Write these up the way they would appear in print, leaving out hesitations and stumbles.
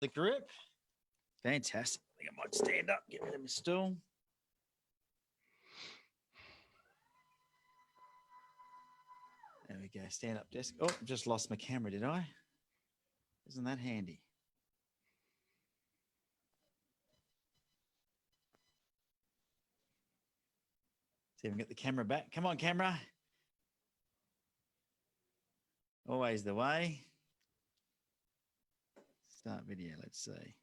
The grip. Fantastic. I think I might stand up, get rid of my stool. There we go. Stand up desk. Oh, just lost my camera, did I? Isn't that handy? See if we can get the camera back. Come on, camera. Always the way. Start video. Let's see.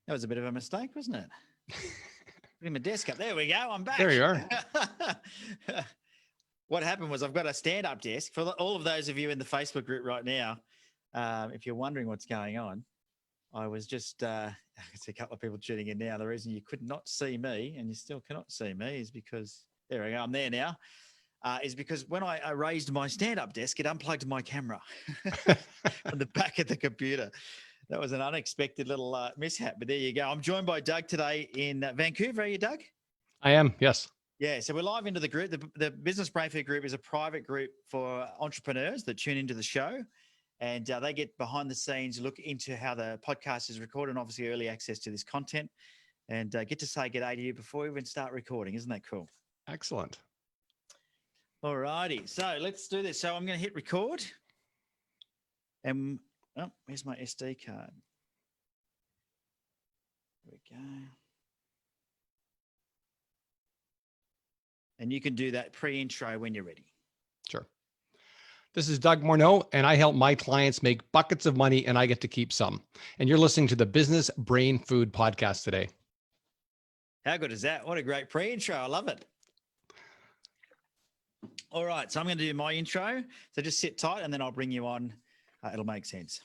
That was a bit of a mistake, wasn't it? Putting my desk up. There we go. I'm back. There you are. What happened was I've got a stand-up desk. For all of those of you in the Facebook group right now, if you're wondering what's going on, I was just, I can see a couple of people tuning in now. The reason you could not see me, and you still cannot see me, is because, there we go, I'm there now, is because when I raised my stand-up desk, it unplugged my camera from the back of the computer. That was an unexpected little mishap, but there you go. I'm joined by Doug today in Vancouver. Are you, Doug? I am, yes. Yeah, so we're live into the group. The Business Brainfood group is a private group for entrepreneurs that tune into the show, and they get behind the scenes, look into how the podcast is recorded, and obviously early access to this content, and get to say g'day to you before we even start recording. Isn't that cool? Excellent. All righty, so let's do this. So I'm going to hit record, and oh, where's my SD card? There we go. And you can do that pre-intro when you're ready. Sure. This is Doug Morneau, and I help my clients make buckets of money, and I get to keep some. And you're listening to the Business Brain Food Podcast today. How good is that? What a great pre-intro. I love it. All right, so I'm going to do my intro. So just sit tight, and then I'll bring you on. It'll make sense.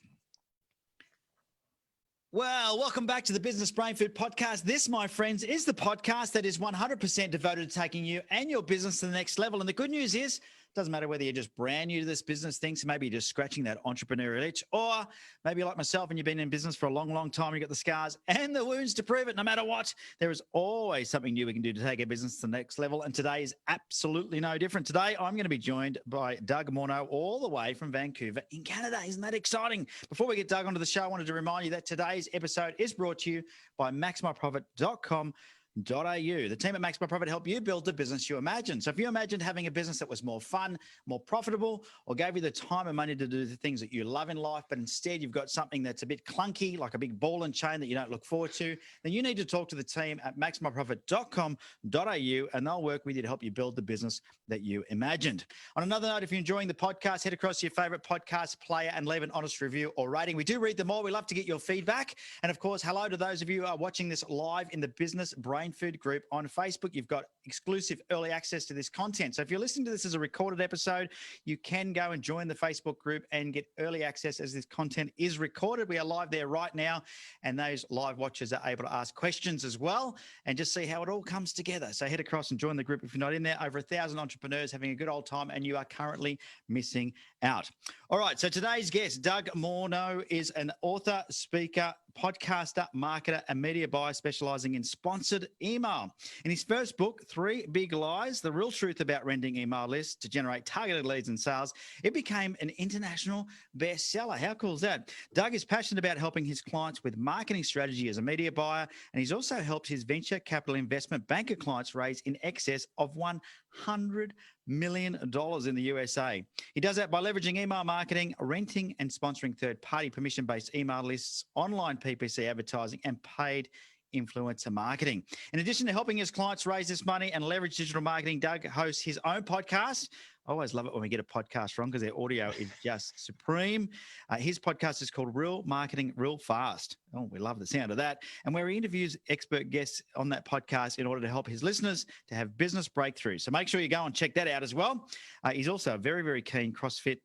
Well, welcome back to the Business Brain Food Podcast. This, my friends, is the podcast that is 100% devoted to taking you and your business to the next level. And the good news is, it doesn't matter whether you're just brand new to this business thing, so maybe you're just scratching that entrepreneurial itch, or maybe you're like myself and you've been in business for a long, long time. You've got the scars and the wounds to prove it. No matter what, there is always something new we can do to take our business to the next level. And today is absolutely no different. Today, I'm going to be joined by Doug Morneau, all the way from Vancouver in Canada. Isn't that exciting? Before we get Doug onto the show, I wanted to remind you that today's episode is brought to you by maxmyprofit.com.au. The team at Max My Profit help you build the business you imagine. So if you imagined having a business that was more fun, more profitable, or gave you the time and money to do the things that you love in life, but instead you've got something that's a bit clunky, like a big ball and chain that you don't look forward to, then you need to talk to the team at maxmyprofit.com.au, and they'll work with you to help you build the business that you imagined. On another note, if you're enjoying the podcast, head across to your favorite podcast player and leave an honest review or rating. We do read them all. We love to get your feedback. And of course, hello to those of you who are watching this live in the Business Brain Food group on Facebook. You've got exclusive early access to this content. So if you're listening to this as a recorded episode, you can go and join the Facebook group and get early access as this content is recorded. We are live there right now, and those live watchers are able to ask questions as well and just see how it all comes together. So head across and join the group if you're not in there. Over 1,000 entrepreneurs having a good old time, and you are currently missing out. All right, so today's guest, Doug Morneau, is an author, speaker, podcaster, marketer, and media buyer specializing in sponsored email. In his first book, 3 Big Lies, The Real Truth About Renting Email Lists to Generate Targeted Leads and Sales, it became an international bestseller. How cool is that? Doug is passionate about helping his clients with marketing strategy as a media buyer, and he's also helped his venture capital investment banker clients raise in excess of $100 million in the USA. He does that by leveraging email marketing, renting and sponsoring third-party permission-based email lists, online PPC advertising, and paid influencer marketing. In addition to helping his clients raise this money and leverage digital marketing, Doug hosts his own podcast. I always love it when we get a podcast wrong because their audio is just supreme. His podcast is called Real Marketing Real Fast. Oh, we love the sound of that. And where he interviews expert guests on that podcast in order to help his listeners to have business breakthroughs. So make sure you go and check that out as well. He's also a very, very keen CrossFit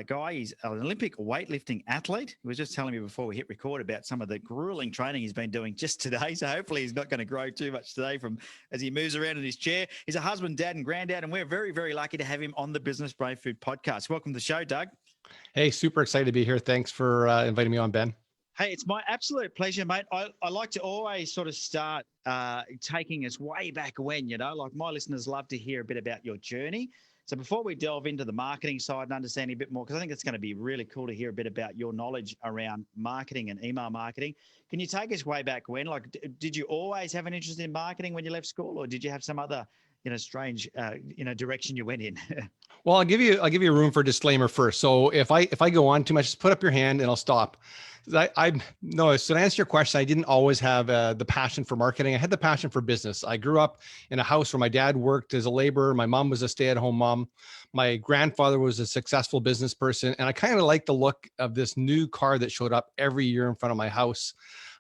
guy. He's an Olympic weightlifting athlete. He was just telling me before we hit record about some of the grueling training he's been doing just today. So hopefully he's not going to grow too much today from as he moves around in his chair. He's a husband, dad, and granddad, and we're very, very lucky to have him on the Business Brain Food Podcast. Welcome to the show, Doug. Hey, super excited to be here. Thanks for inviting me on, Ben. Hey, it's my absolute pleasure, mate. I like to always sort of start taking us way back when, like my listeners love to hear a bit about your journey. So before we delve into the marketing side and understanding a bit more, because I think it's going to be really cool to hear a bit about your knowledge around marketing and email marketing. Can you take us way back when? Like, did you always have an interest in marketing when you left school, or did you have some other, strange, direction you went in? Well, I'll give you room for disclaimer first. So if I go on too much, just put up your hand and I'll stop. No. So to answer your question, I didn't always have the passion for marketing. I had the passion for business. I grew up in a house where my dad worked as a laborer. My mom was a stay-at-home mom. My grandfather was a successful business person, and I kind of liked the look of this new car that showed up every year in front of my house.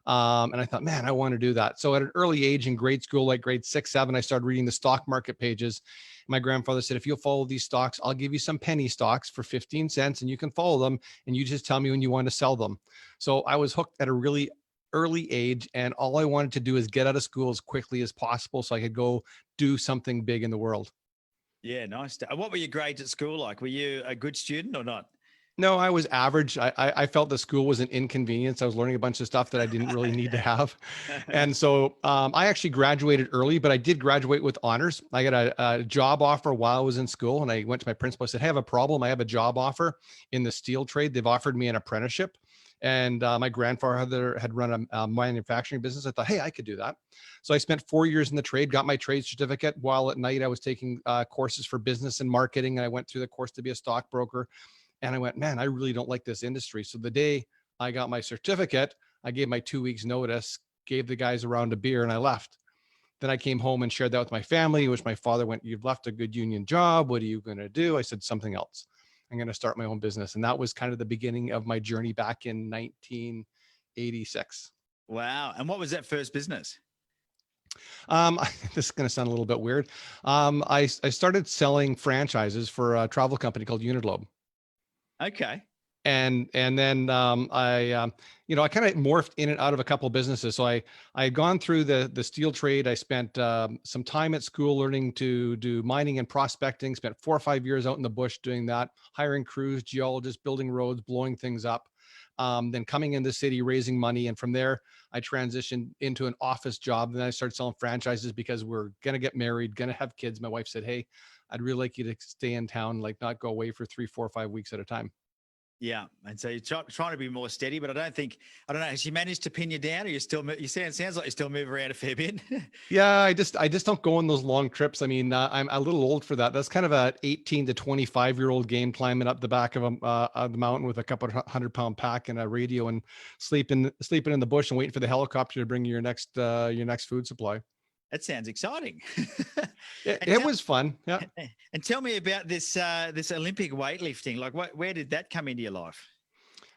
And I thought, man, I want to do that. So at an early age in grade school, like grade 6, 7, I started reading the stock market pages. My grandfather said, if you'll follow these stocks, I'll give you some penny stocks for 15 cents and you can follow them. And you just tell me when you want to sell them. So I was hooked at a really early age. And all I wanted to do is get out of school as quickly as possible so I could go do something big in the world. Yeah, nice. What were your grades at school like? Were you a good student or not? No, I was average. I felt the school was an inconvenience. I was learning a bunch of stuff that I didn't really need to have. And so I actually graduated early, but I did graduate with honors. I got a job offer while I was in school, and I went to my principal. I said, hey, I have a problem. I have a job offer in the steel trade. They've offered me an apprenticeship. And my grandfather had run a manufacturing business. I thought, hey, I could do that. So I spent 4 years in the trade, got my trade certificate. While at night I was taking courses for business and marketing. And I went through the course to be a stockbroker. And I went, man, I really don't like this industry. So the day I got my certificate, I gave my 2 weeks notice, gave the guys a round of beer, and I left. Then I came home and shared that with my family, which my father went, you've left a good union job. What are you going to do? I said, something else. I'm going to start my own business. And that was kind of the beginning of my journey back in 1986. Wow. And what was that first business? This is going to sound a little bit weird. I started selling franchises for a travel company called Uniglobe. Okay. And then I kind of morphed in and out of a couple of businesses. So I had gone through the steel trade. I spent some time at school learning to do mining and prospecting, spent 4 or 5 years out in the bush doing that, hiring crews, geologists, building roads, blowing things up. Then coming in the city, raising money. And from there, I transitioned into an office job. And then I started selling franchises because we're going to get married, going to have kids. My wife said, hey, I'd really like you to stay in town, like not go away for 3, 4, 5 weeks at a time. Yeah. And so you're trying to be more steady, but I don't know, has she managed to pin you down, or sounds like you still move around a fair bit? Yeah, I just don't go on those long trips. I mean, I'm a little old for that. That's kind of a 18 to 25-year-old game, climbing up the back of the mountain with a couple of 100-pound pack and a radio and sleeping in the bush and waiting for the helicopter to bring you your next food supply. That sounds exciting. It was fun. Yeah. And tell me about this Olympic weightlifting. Like, where did that come into your life?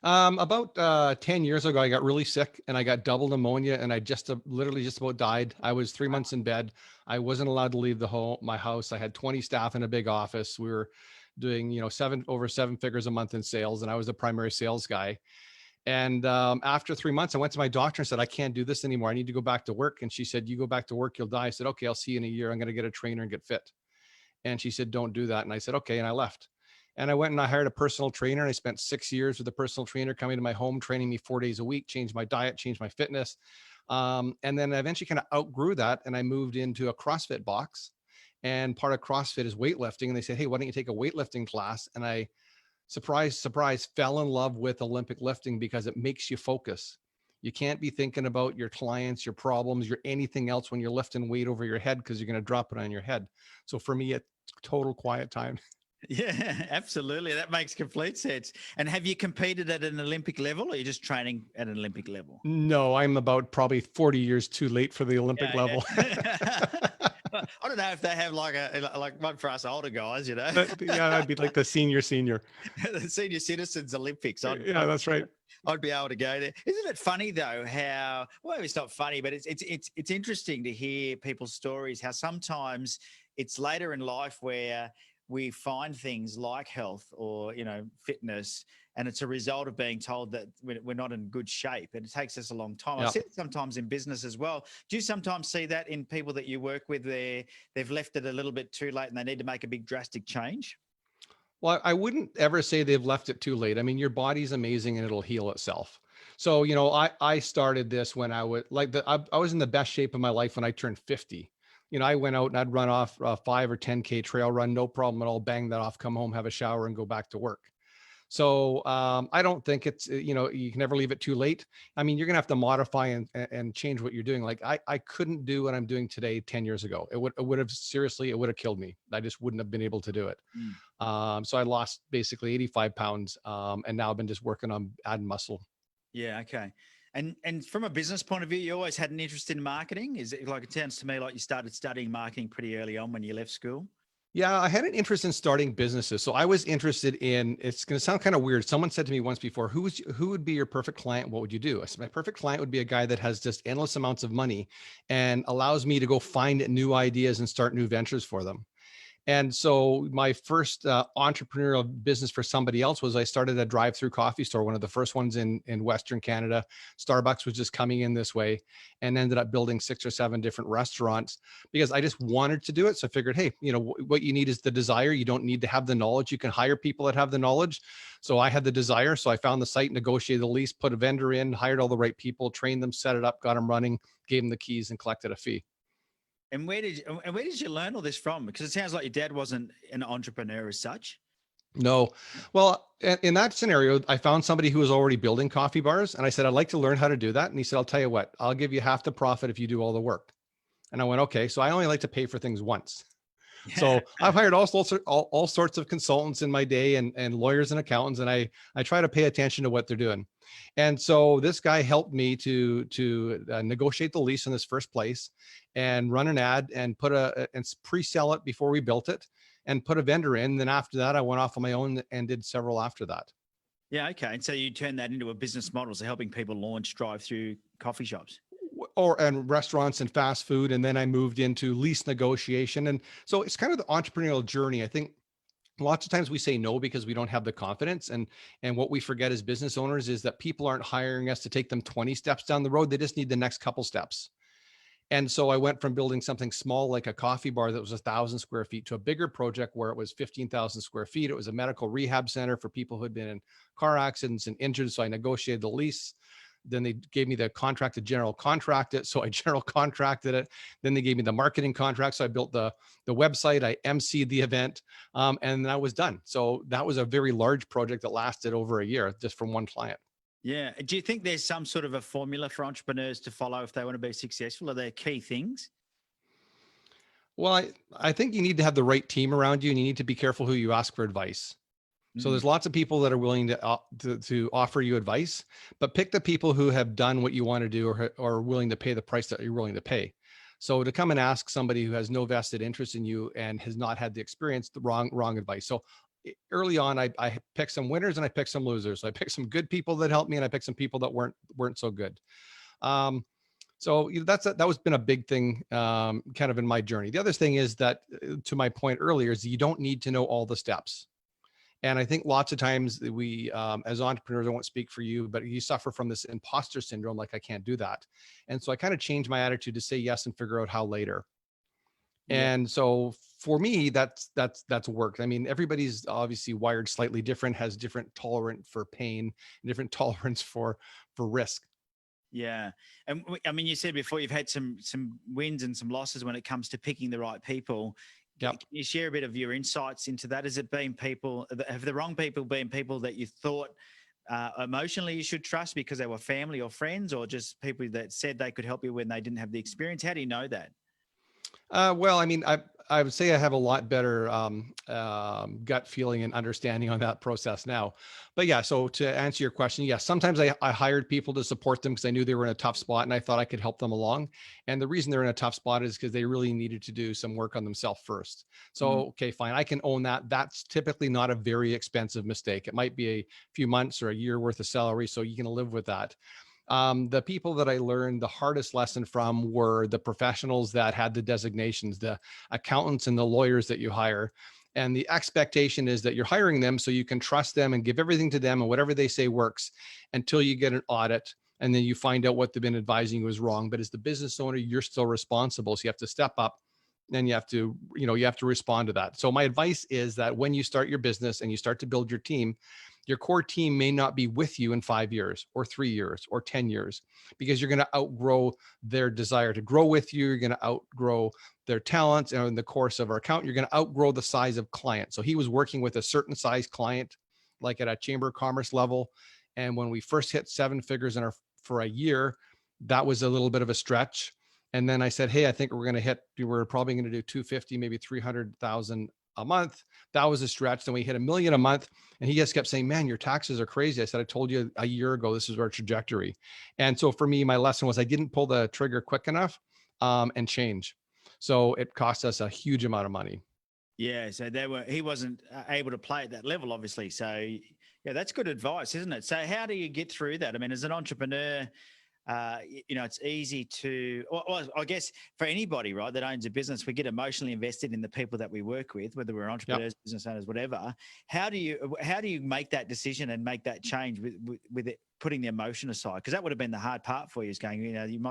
About 10 years ago, I got really sick and I got double pneumonia, and I literally just about died. I was 3 months in bed. I wasn't allowed to leave my house. I had 20 staff in a big office. We were doing, over 7 figures a month in sales, and I was the primary sales guy. And after 3 months, I went to my doctor and said, I can't do this anymore. I need to go back to work. And she said, you go back to work, you'll die. I said, okay, I'll see you in a year. I'm going to get a trainer and get fit. And she said, don't do that. And I said, okay. And I left. And I went and I hired a personal trainer. And I spent 6 years with a personal trainer coming to my home, training me 4 days a week, changed my diet, changed my fitness. And then I eventually kind of outgrew that. And I moved into a CrossFit box. And part of CrossFit is weightlifting. And they said, hey, why don't you take a weightlifting class? And I, surprise, surprise, fell in love with Olympic lifting because it makes you focus. You can't be thinking about your clients, your problems, your anything else when you're lifting weight over your head, because you're going to drop it on your head. So for me, it's total quiet time. Yeah, absolutely. That makes complete sense. And have you competed at an Olympic level, or are you just training at an Olympic level? No, I'm about probably 40 years too late for the Olympic level. Yeah. I don't know if they have like one for us older guys, Yeah, I'd be like the senior. the senior citizens Olympics. Yeah, that's right. I'd be able to go there. Isn't it funny though how, well, it's not funny, but it's interesting to hear people's stories, how sometimes it's later in life where we find things like health or, fitness, and it's a result of being told that we're not in good shape, and it takes us a long time. Yep. I see it sometimes in business as well. Do you sometimes see that in people that you work with, they've left it a little bit too late and they need to make a big drastic change? Well, I wouldn't ever say they've left it too late. I mean, your body's amazing and it'll heal itself. So, I started this when I was I was in the best shape of my life when I turned 50. I went out and I'd run off a 5 or 10K trail run, no problem at all, bang that off, come home, have a shower and go back to work. So I don't think it's, you can never leave it too late. I mean, you're going to have to modify and change what you're doing. Like I couldn't do what I'm doing today 10 years ago. It would have seriously, it would have killed me. I just wouldn't have been able to do it. So I lost basically 85 pounds. And now I've been just working on adding muscle. Yeah. Okay. And from a business point of view, you always had an interest in marketing. Is it like, it sounds to me like you started studying marketing pretty early on when you left school? Yeah, I had an interest in starting businesses. So I was interested in, it's going to sound kind of weird. Someone said to me once before, who would be your perfect client? What would you do? I said, my perfect client would be a guy that has just endless amounts of money and allows me to go find new ideas and start new ventures for them. And so my first entrepreneurial business for somebody else was I started a drive-through coffee store, one of the first ones in Western Canada. Starbucks was just coming in this way, and ended up building 6 or 7 different restaurants because I just wanted to do it. So I figured, hey, what you need is the desire. You don't need to have the knowledge. You can hire people that have the knowledge. So I had the desire. So I found the site, negotiated the lease, put a vendor in, hired all the right people, trained them, set it up, got them running, gave them the keys, and collected a fee. And where did you learn all this from? Because it sounds like your dad wasn't an entrepreneur as such. No. Well, in that scenario, I found somebody who was already building coffee bars. And I said, I'd like to learn how to do that. And he said, I'll tell you what, I'll give you half the profit if you do all the work. And I went, okay. So I only like to pay for things once. Yeah. So I've hired all sorts of consultants in my day and lawyers and accountants. And I try to pay attention to what they're doing. And so this guy helped me to negotiate the lease in this first place and run an ad and and pre-sell it before we built it and put a vendor in. Then after that, I went off on my own and did several after that. Yeah. Okay. And so you turned that into a business model. So helping people launch drive-through coffee shops. And restaurants and fast food. And then I moved into lease negotiation. And so it's kind of the entrepreneurial journey. I think lots of times we say no because we don't have the confidence. And what we forget as business owners is that people aren't hiring us to take them 20 steps down the road. They just need the next couple steps. And so I went from building something small like a coffee bar that was 1,000 square feet to a bigger project where it was 15,000 square feet. It was a medical rehab center for people who had been in car accidents and injured. So I negotiated the lease. Then they gave me the contract to general contract it. So I general contracted it. Then they gave me the marketing contract. So I built the website, I emceed the event, and that was done. So that was a very large project that lasted over a year just from one client. Yeah. Do you think there's some sort of a formula for entrepreneurs to follow if they want to be successful? Are there key things? Well, I think you need to have the right team around you, and you need to be careful who you ask for advice. So there's lots of people that are willing to offer you advice, but pick the people who have done what you want to do or are willing to pay the price that you're willing to pay. So to come and ask somebody who has no vested interest in you and has not had the experience, the wrong advice. So early on, I picked some winners and I picked some losers. So I picked some good people that helped me, and I picked some people that weren't so good. So that was been a big thing kind of in my journey. The other thing is that, to my point earlier, is you don't need to know all the steps. And I think lots of times we, as entrepreneurs, I won't speak for you, but you suffer from this imposter syndrome, like I can't do that. And so I kind of changed my attitude to say yes and figure out how later. Yeah. And so for me, that's worked. I mean, everybody's obviously wired slightly different, has different tolerance for pain, different tolerance for risk. Yeah. And I mean, you said before you've had some wins and some losses when it comes to picking the right people. Yep. Can you share a bit of your insights into that? Has it been have the wrong people been people that you thought emotionally you should trust because they were family or friends, or just people that said they could help you when they didn't have the experience? How do you know that? Well, I mean, I would say I have a lot better gut feeling and understanding on that process now. But yeah, so to answer your question, yes, sometimes I hired people to support them because I knew they were in a tough spot and I thought I could help them along. And the reason they're in a tough spot is because they really needed to do some work on themselves first. So, okay, fine, I can own that. That's typically not a very expensive mistake. It might be a few months or a year worth of salary, so you can live with that. The people that I learned the hardest lesson from were the professionals that had the designations, the accountants and the lawyers that you hire. And the expectation is that you're hiring them so you can trust them and give everything to them, and whatever they say works until you get an audit. And then you find out what they've been advising you is wrong. But as the business owner, you're still responsible. So you have to step up and you have to respond to that. So my advice is that when you start your business and you start to build your team, Your core team may not be with you in 5 years or 3 years or 10 years, because you're going to outgrow their desire to grow with you. You're going to outgrow their talents. And in the course of our account, you're going to outgrow the size of client. So he was working with a certain size client, like at a chamber of commerce level. And when we first hit 7 figures for a year, that was a little bit of a stretch. And then I said, hey, I think we're probably going to do 250, maybe 300,000 a month. That was a stretch. Then we hit $1 million a month. And he just kept saying, man, your taxes are crazy. I said, I told you a year ago, this is our trajectory. And so for me, my lesson was I didn't pull the trigger quick enough and change. So it cost us a huge amount of money. Yeah. So he wasn't able to play at that level, obviously. So yeah, that's good advice, isn't it? So how do you get through that? I mean, as an entrepreneur, it's easy to, well, I guess for anybody, right, that owns a business, we get emotionally invested in the people that we work with, whether we're entrepreneurs, business owners, whatever. How do you make that decision and make that change with it, putting the emotion aside? Because that would have been the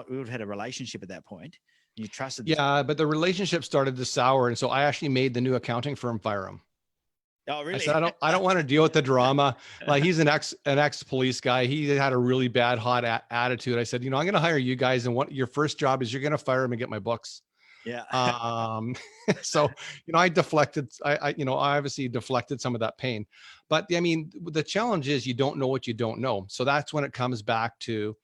we would have had a relationship at that point. You trusted. Yeah, but the relationship started to sour. And so I actually made the new accounting firm fire him. Oh, really? I said, I don't want to deal with the drama. Like, he's an ex police guy. He had a really bad, hot attitude. I said, I'm going to hire you guys. And what your first job is, you're going to fire him and get my books. Yeah. So, I deflected, I obviously deflected some of that pain, but I mean, the challenge is you don't know what you don't know. So that's when it comes back to,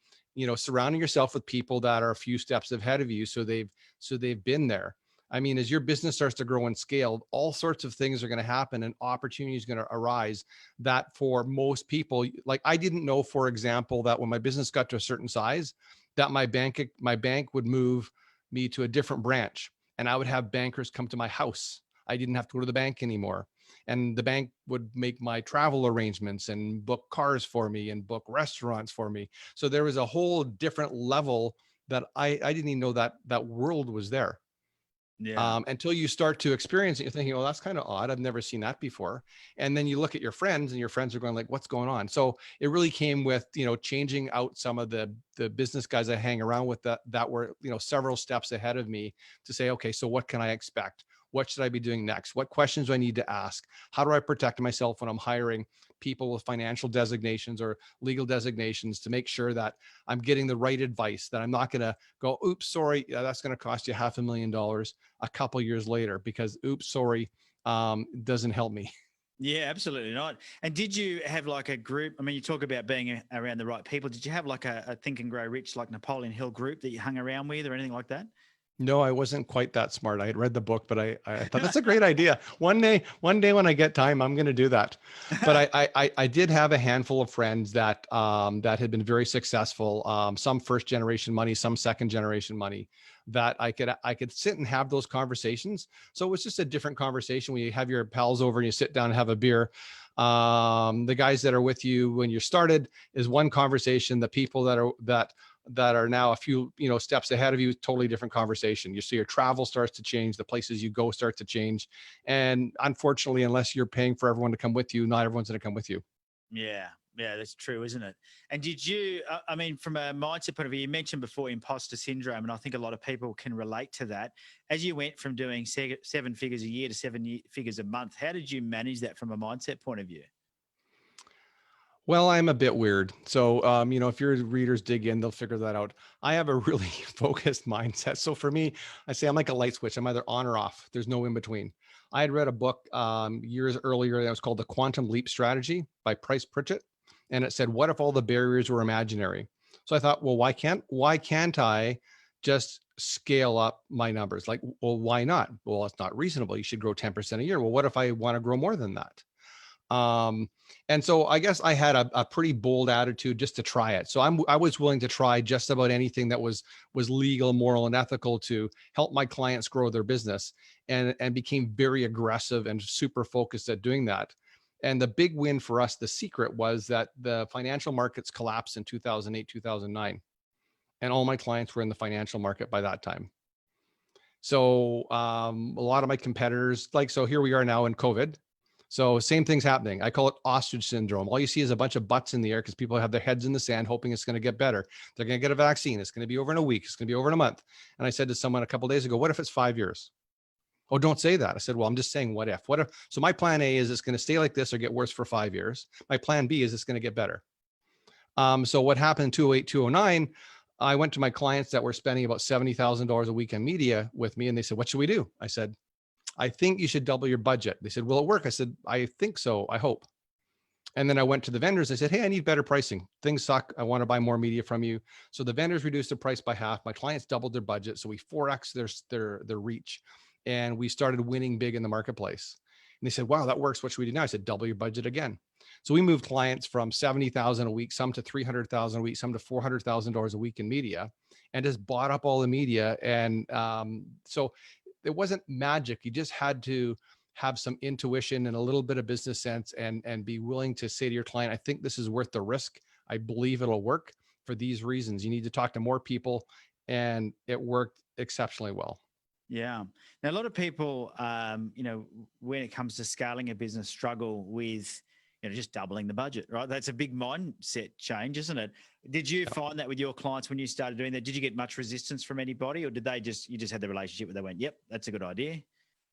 surrounding yourself with people that are a few steps ahead of you. So they've been there. I mean, as your business starts to grow and scale, all sorts of things are going to happen and opportunities are going to arise that for most people, like I didn't know, for example, that when my business got to a certain size, that my bank would move me to a different branch and I would have bankers come to my house. I didn't have to go to the bank anymore. And the bank would make my travel arrangements and book cars for me and book restaurants for me. So there was a whole different level that I didn't even know that world was there. Yeah. Until you start to experience it, you're thinking, oh, that's kind of odd. I've never seen that before. And then you look at your friends and your friends are going like, what's going on? So it really came with, changing out some of the business guys I hang around with that were, several steps ahead of me to say, okay, so what can I expect? What should I be doing next? What questions do I need to ask? How do I protect myself when I'm hiring people with financial designations or legal designations to make sure that I'm getting the right advice, that I'm not going to go, oops, sorry, that's going to cost you $500,000 a couple years later because, oops, sorry, doesn't help me. Yeah, absolutely not. And did you have like a group? I mean, you talk about being around the right people. Did you have like a Think and Grow Rich, like Napoleon Hill group that you hung around with or anything like that? No, I wasn't quite that smart. I had read the book, but I thought that's a great idea. One day when I get time, I'm going to do that. But I did have a handful of friends that had been very successful. Some first generation money, some second generation money, that I could sit and have those conversations. So it was just a different conversation when you have your pals over and you sit down and have a beer. The guys that are with you when you started is one conversation. The people that are now a few steps ahead of you, totally different conversation. You see your travel starts to change, the places you go start to change, and unfortunately, unless you're paying for everyone to come with you, not everyone's going to come with you. Yeah, that's true, isn't it? And did you, I mean, from a mindset point of view, you mentioned before imposter syndrome, and I think a lot of people can relate to that. As you went from doing 7 figures a year to 7 figures a month, how did you manage that from a mindset point of view? Well, I'm a bit weird. So, if your readers dig in, they'll figure that out. I have a really focused mindset. So for me, I say I'm like a light switch. I'm either on or off. There's no in between. I had read a book years earlier that was called The Quantum Leap Strategy by Price Pritchett. And it said, what if all the barriers were imaginary? So I thought, well, why can't I just scale up my numbers? Like, well, why not? Well, it's not reasonable. You should grow 10% a year. Well, what if I want to grow more than that? And so I guess I had a pretty bold attitude just to try it. So I was willing to try just about anything that was legal, moral, and ethical to help my clients grow their business, and became very aggressive and super focused at doing that. And the big win for us, the secret, was that the financial markets collapsed in 2008, 2009. And all my clients were in the financial market by that time. So a lot of my competitors, so here we are now in COVID. So same thing's happening. I call it ostrich syndrome. All you see is a bunch of butts in the air because people have their heads in the sand, hoping it's going to get better. They're going to get a vaccine. It's going to be over in a week. It's going to be over in a month. And I said to someone a couple of days ago, what if it's 5 years? Oh, don't say that. I said, well, I'm just saying what if. So my plan A is it's going to stay like this or get worse for 5 years. My plan B is it's going to get better. So what happened in 2008, 2009, I went to my clients that were spending about $70,000 a week on media with me. And they said, what should we do? I said, I think you should double your budget. They said, will it work? I said, I think so. I hope. And then I went to the vendors. I said, hey, I need better pricing. Things suck. I want to buy more media from you. So the vendors reduced the price by half. My clients doubled their budget. So we 4X their reach. And we started winning big in the marketplace. And they said, wow, that works. What should we do now? I said, double your budget again. So we moved clients from 70,000 a week, some to 300,000 a week, some to $400,000 a week in media, and just bought up all the media. And so it wasn't magic. You just had to have some intuition and a little bit of business sense and be willing to say to your client, I think this is worth the risk. I believe it'll work for these reasons. You need to talk to more people, and it worked exceptionally well. Yeah. Now, a lot of people, when it comes to scaling a business, struggle with, just doubling the budget, right? That's a big mindset change, isn't it? Did you find that with your clients when you started doing that? Did you get much resistance from anybody, or did you just had the relationship where they went, yep, that's a good idea?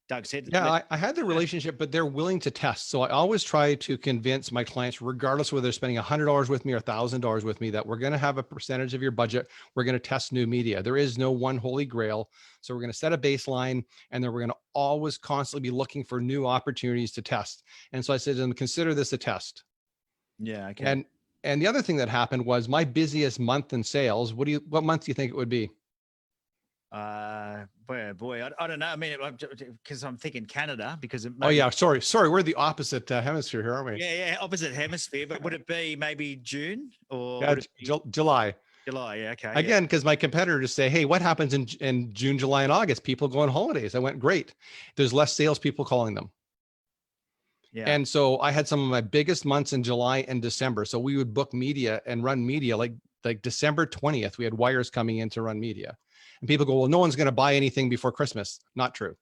Doug said, yeah, I had the relationship, but they're willing to test. So I always try to convince my clients, regardless whether they're spending $100 with me or $1,000 with me, that we're going to have a percentage of your budget. We're going to test new media. There is no one holy grail. So we're going to set a baseline, and then we're going to always constantly be looking for new opportunities to test. And so I said, consider this a test. Yeah. Okay. And the other thing that happened was my busiest month in sales. What month do you think it would be? Boy, I don't know. I mean, because I'm thinking Canada, because oh yeah, sorry, we're the opposite hemisphere here, aren't we? Yeah, opposite hemisphere. But would it be maybe June or July? July, yeah, okay. Again, because my competitors say, hey, what happens in June, July, and August? People go on holidays. I went, great. There's less salespeople calling them. Yeah. And so I had some of my biggest months in July and December. So we would book media and run media like December 20th. We had wires coming in to run media. And people go, well, no one's going to buy anything before Christmas. Not true.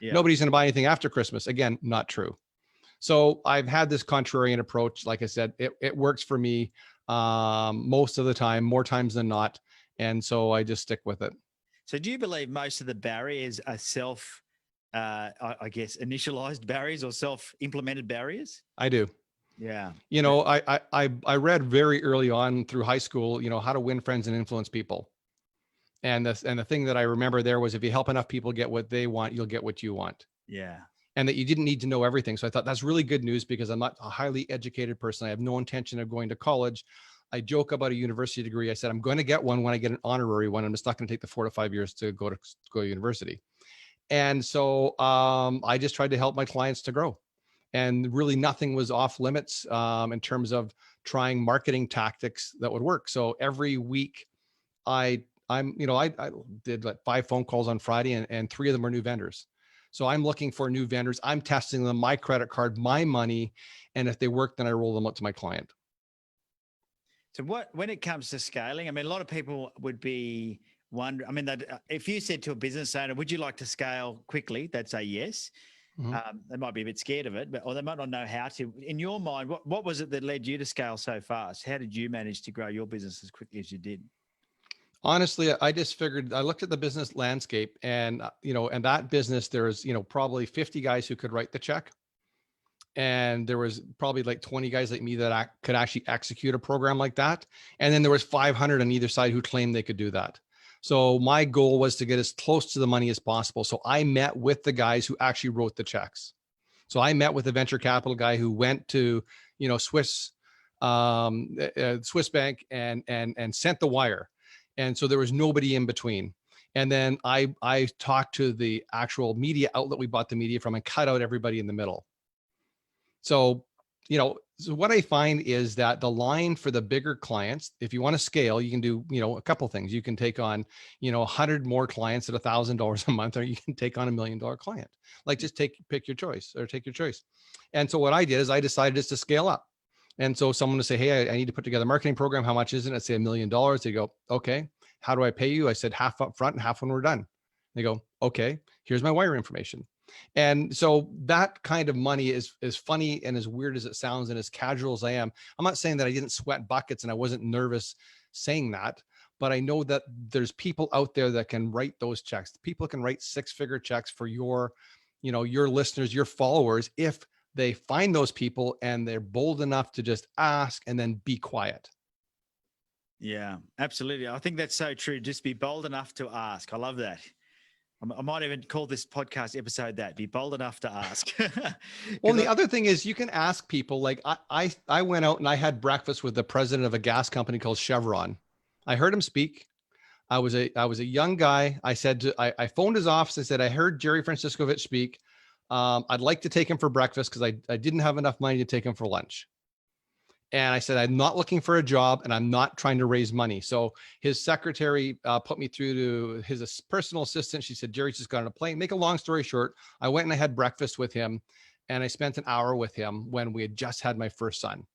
Yeah. Nobody's going to buy anything after Christmas. Again, not true. So I've had this contrarian approach. Like I said, it works for me most of the time, more times than not. And so I just stick with it. So do you believe most of the barriers are initialized barriers or self-implemented barriers? I do. Yeah. I read very early on through high school, how to win friends and influence people. And the thing that I remember there was, if you help enough people get what they want, you'll get what you want. Yeah. And that you didn't need to know everything. So I thought that's really good news, because I'm not a highly educated person. I have no intention of going to college. I joke about a university degree. I said, I'm going to get one when I get an honorary one. I'm just not going to take the 4 to 5 years to go to university. And so I just tried to help my clients to grow. And really nothing was off limits in terms of trying marketing tactics that would work. So every week I did like 5 phone calls on Friday, and 3 of them were new vendors. So I'm looking for new vendors. I'm testing them, my credit card, my money. And if they work, then I roll them out to my client. So when it comes to scaling, I mean, a lot of people would be wondering, I mean, that if you said to a business owner, would you like to scale quickly? They'd say yes. Mm-hmm. They might be a bit scared of it, or they might not know how to. In your mind, what was it that led you to scale so fast? How did you manage to grow your business as quickly as you did? Honestly, I just figured, I looked at the business landscape, and, and that business, there's, probably 50 guys who could write the check. And there was probably like 20 guys like me that could actually execute a program like that. And then there was 500 on either side who claimed they could do that. So my goal was to get as close to the money as possible. So I met with the guys who actually wrote the checks. So I met with a venture capital guy who went to, Swiss bank and sent the wire. And so there was nobody in between. And then I talked to the actual media outlet we bought the media from and cut out everybody in the middle. So, so what I find is that the line for the bigger clients, if you want to scale, you can do, a couple things. You can take on, 100 more clients at $1,000 a month, or you can take on $1 million client. Like, just take your choice. And so what I did is I decided just to scale up. And so someone would say, hey, I need to put together a marketing program. How much is it? I'd say $1 million. They go, okay, how do I pay you? I said, half up front and half when we're done. They go, okay, here's my wire information. And so that kind of money is funny and as weird as it sounds and as casual as I am. I'm not saying that I didn't sweat buckets and I wasn't nervous saying that, but I know that there's people out there that can write those checks. People can write 6-figure checks for your, your listeners, your followers, if they find those people and they're bold enough to just ask and then be quiet. Yeah, absolutely. I think that's so true. Just be bold enough to ask. I love that. I might even call this podcast episode that, be bold enough to ask. Well, the other thing is you can ask people, like I went out and I had breakfast with the president of a gas company called Chevron. I heard him speak. I was a young guy. I said, I phoned his office. I said, I heard Jerry Franciscovich speak. I'd like to take him for breakfast because I didn't have enough money to take him for lunch. And I said, I'm not looking for a job and I'm not trying to raise money. So his secretary put me through to his personal assistant. She said, Jerry's just got on a plane. Make a long story short, I went and I had breakfast with him and I spent an hour with him when we had just had my first son.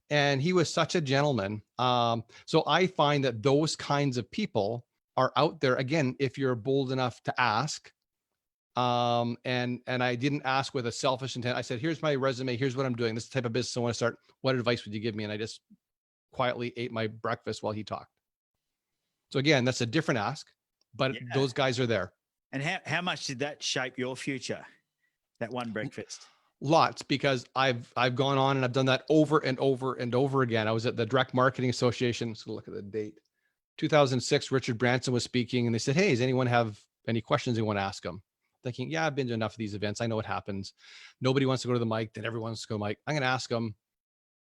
And he was such a gentleman. So I find that those kinds of people are out there. Again, if you're bold enough to ask, and I didn't ask with a selfish intent. I said, here's my resume. Here's what I'm doing. This is the type of business I want to start. What advice would you give me? And I just quietly ate my breakfast while he talked. So again, that's a different ask, but those guys are there. And how much did that shape your future, that one breakfast? Lots, because I've gone on and I've done that over and over and over again. I was at the Direct Marketing Association. So look at the date, 2006, Richard Branson was speaking and they said, hey, does anyone have any questions they want to ask him? Thinking, yeah, I've been to enough of these events. I know what happens. Nobody wants to go to the mic. Then everyone wants to go to the mic. I'm going to ask him.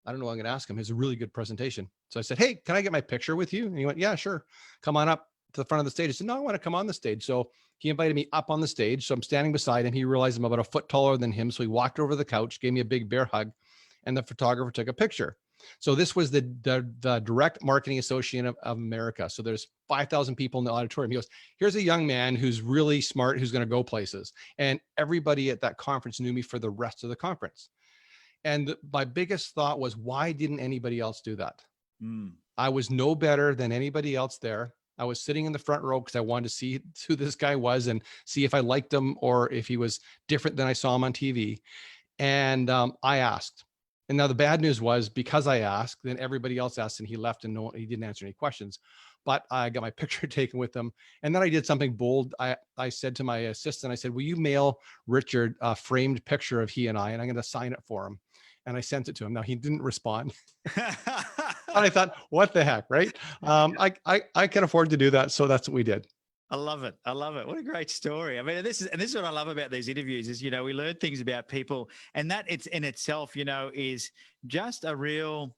I don't know what I'm going to ask him. It's a really good presentation. So I said, hey, can I get my picture with you? And he went, yeah, sure. Come on up to the front of the stage. I said, no, I want to come on the stage. So he invited me up on the stage. So I'm standing beside him. He realized I'm about a foot taller than him. So he walked over the couch, gave me a big bear hug, and the photographer took a picture. So this was the Direct Marketing Association of America. So there's 5,000 people in the auditorium. He goes, here's a young man who's really smart, who's going to go places. And everybody at that conference knew me for the rest of the conference. And my biggest thought was, why didn't anybody else do that? I was no better than anybody else there. I was sitting in the front row because I wanted to see who this guy was and see if I liked him or if he was different than I saw him on TV. And I asked. And now the bad news was, because I asked, then everybody else asked and he left and he didn't answer any questions. But I got my picture taken with him. And then I did something bold. I said to my assistant, I said, will you mail Richard a framed picture of he and I'm going to sign it for him. And I sent it to him. Now he didn't respond. And I thought, what the heck, right? I can afford to do that. So that's what we did. I love it. I love it. What a great story. I mean, this is what I love about these interviews is, we learn things about people, and that it's in itself, is just a real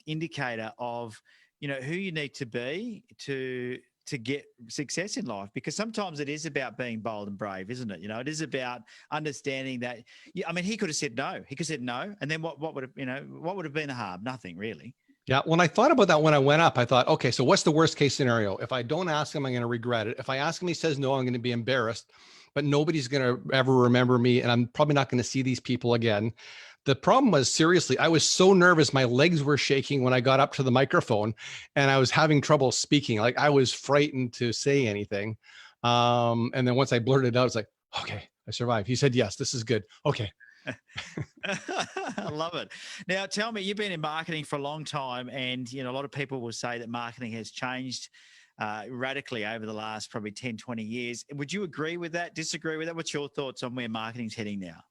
indicator of, who you need to be to get success in life, because sometimes it is about being bold and brave, isn't it? It is about understanding that, he could have said no. He could have said no. And then what would have, what would have been the harm? Nothing really. Yeah. When I thought about that, when I went up, I thought, okay, so what's the worst case scenario? If I don't ask him, I'm going to regret it. If I ask him, he says no, I'm going to be embarrassed, but nobody's going to ever remember me. And I'm probably not going to see these people again. The problem was, seriously, I was so nervous. My legs were shaking when I got up to the microphone and I was having trouble speaking. Like I was frightened to say anything. And then once I blurted it out, it's like, okay, I survived. He said, yes, this is good. Okay. I love it. Now, tell me, you've been in marketing for a long time, and a lot of people will say that marketing has changed radically over the last probably 10, 20 years. Would you agree with that? Disagree with that? What's your thoughts on where marketing's heading now?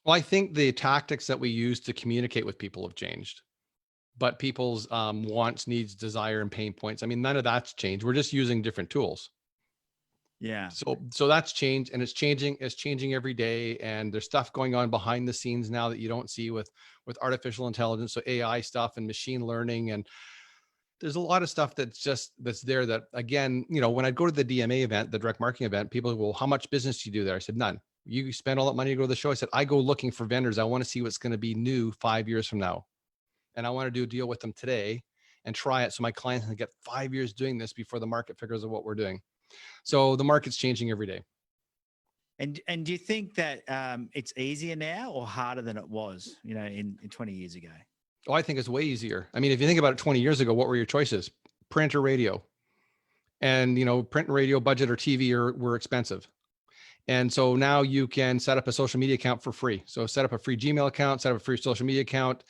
Well, I think the tactics that we use to communicate with people have changed, but people's wants, needs, desire, and pain points, I mean, none of that's changed. We're just using different tools. Yeah. So that's changed, and it's changing every day. And there's stuff going on behind the scenes now that you don't see with artificial intelligence. So AI stuff and machine learning. And there's a lot of stuff that's there that, again, when I go to the DMA event, the direct marketing event, people go, well, how much business do you do there? I said, none. You spend all that money to go to the show. I said, I go looking for vendors. I want to see what's going to be new 5 years from now. And I want to do a deal with them today and try it. So my clients can get 5 years doing this before the market figures out what we're doing. So the market's changing every day. And do you think that it's easier now or harder than it was, in 20 years ago? Oh, I think it's way easier. I mean, if you think about it, 20 years ago, what were your choices? Print or radio? And, print and radio, budget or TV were expensive. And so now you can set up a social media account for free. So set up a free Gmail account, set up a free social media account.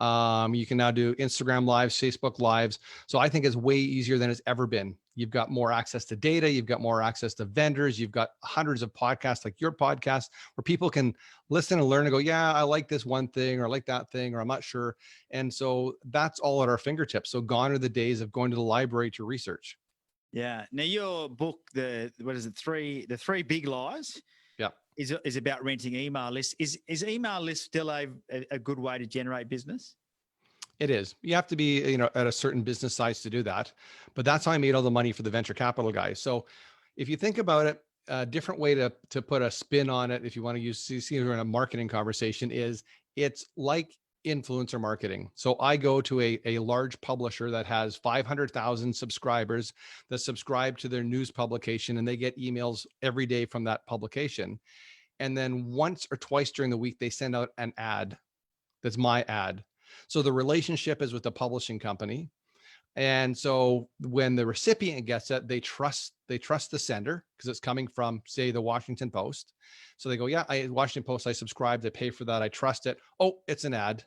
You can now do Instagram lives, Facebook lives. So I think it's way easier than it's ever been. You've got more access to data. You've got more access to vendors. You've got hundreds of podcasts like your podcast where people can listen and learn and go, yeah, I like this one thing or I like that thing, or I'm not sure. And so that's all at our fingertips. So gone are the days of going to the library to research. Yeah. Now your book, the three big lies, Yeah. is about renting email lists. Is email list still a good way to generate business? It is. You have to be, at a certain business size to do that. But that's how I made all the money for the venture capital guys. So if you think about it, a different way to put a spin on it, if you want to see we're in a marketing conversation, is it's like influencer marketing. So I go to a large publisher that has 500,000 subscribers that subscribe to their news publication, and they get emails every day from that publication. And then once or twice during the week, they send out an ad that's my ad. So the relationship is with the publishing company. And so when the recipient gets it, they trust the sender because it's coming from, say, the Washington Post. So they go, yeah, Washington Post, I subscribed, I pay for that, I trust it. Oh, it's an ad.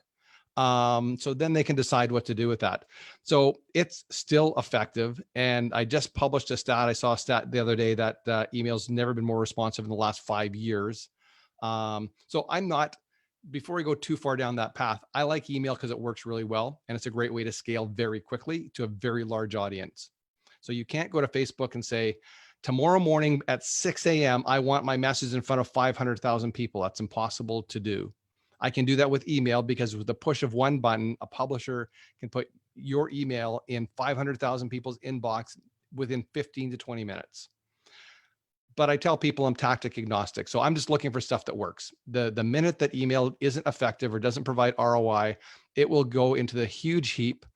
So then they can decide what to do with that. So it's still effective. And I just published a stat. I saw a stat the other day that email's never been more responsive in the last 5 years. So I'm not, before we go too far down that path, I like email because it works really well. And it's a great way to scale very quickly to a very large audience. So you can't go to Facebook and say, tomorrow morning at 6 a.m., I want my message in front of 500,000 people. That's impossible to do. I can do that with email because with the push of one button, a publisher can put your email in 500,000 people's inbox within 15 to 20 minutes. But I tell people I'm tactic agnostic. So I'm just looking for stuff that works. The minute that email isn't effective or doesn't provide ROI, it will go into the huge heap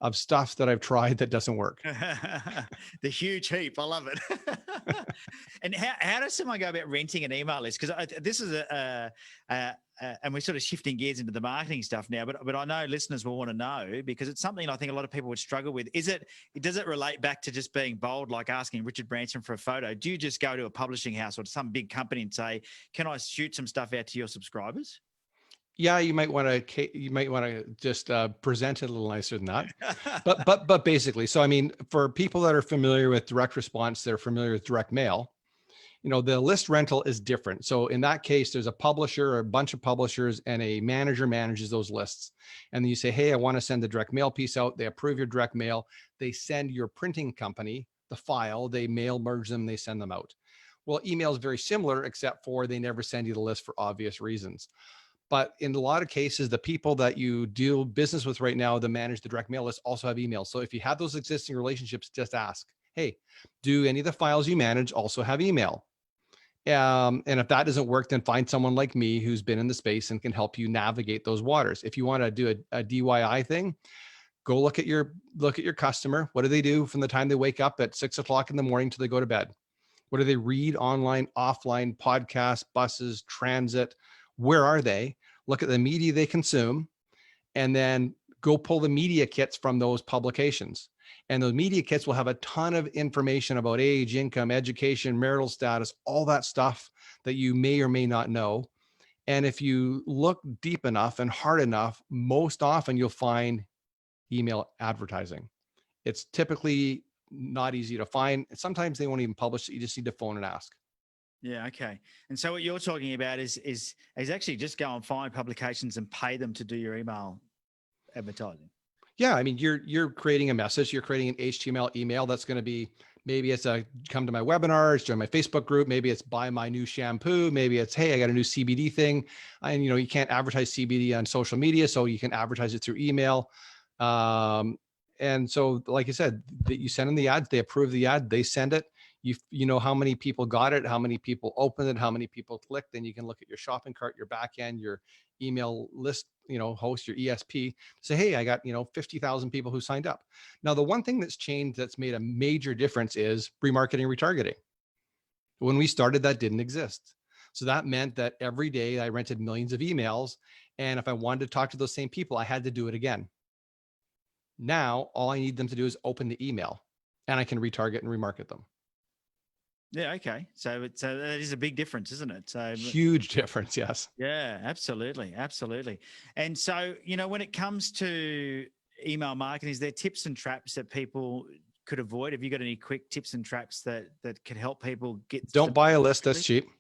of stuff that I've tried that doesn't work. The huge heap. I love it. And how does someone go about renting an email list? Because this is and we're sort of shifting gears into the marketing stuff now, but I know listeners will want to know because it's something I think a lot of people would struggle with. Does it relate back to just being bold, like asking Richard Branson for a photo? Do you just go to a publishing house or to some big company and say, can I shoot some stuff out to your subscribers? Yeah, you might want to just present it a little nicer than that. But basically, so I mean, for people that are familiar with direct response, they're familiar with direct mail. The list rental is different. So in that case, there's a publisher or a bunch of publishers and a manager manages those lists. And then you say, hey, I want to send the direct mail piece out. They approve your direct mail. They send your printing company the file, they mail merge them, they send them out. Well, email is very similar, except for they never send you the list for obvious reasons. But in a lot of cases, the people that you do business with right now that manage the direct mail list also have emails. So if you have those existing relationships, just ask, hey, do any of the files you manage also have email? And if that doesn't work, then find someone like me who's been in the space and can help you navigate those waters. If you want to do a DIY thing, go look at your customer. What do they do from the time they wake up at 6 o'clock in the morning till they go to bed? What do they read online, offline, podcasts, buses, transit? Where are they? Look at the media they consume, and then go pull the media kits from those publications. And those media kits will have a ton of information about age, income, education, marital status, all that stuff that you may or may not know. And if you look deep enough and hard enough, most often you'll find email advertising. It's typically not easy to find. Sometimes they won't even publish it. You just need to phone and ask. Yeah. Okay. And so what you're talking about is actually just go and find publications and pay them to do your email advertising. Yeah. I mean, you're creating a message, you're creating an HTML email that's going to be, maybe it's come to my webinars, join my Facebook group. Maybe it's buy my new shampoo. Maybe it's, hey, I got a new CBD thing. And, you can't advertise CBD on social media, so you can advertise it through email. And so, like I said, that you send them the ads, they approve the ad, they send it. You know how many people got it, how many people opened it, how many people clicked. Then you can look at your shopping cart, your back end, your email list, host, your ESP. Say, hey, I got 50,000 people who signed up. Now, the one thing that's changed that's made a major difference is remarketing, retargeting. When we started, that didn't exist. So that meant that every day I rented millions of emails, and if I wanted to talk to those same people, I had to do it again. Now, all I need them to do is open the email, and I can retarget and remarket them. Yeah. Okay. So that is a big difference, isn't it? So Huge difference. Yes. yeah, absolutely. Absolutely. And so, when it comes to email marketing, is there tips and traps that people could avoid? Have you got any quick tips and traps that could help people get Don't some buy a list that's quickly? cheap.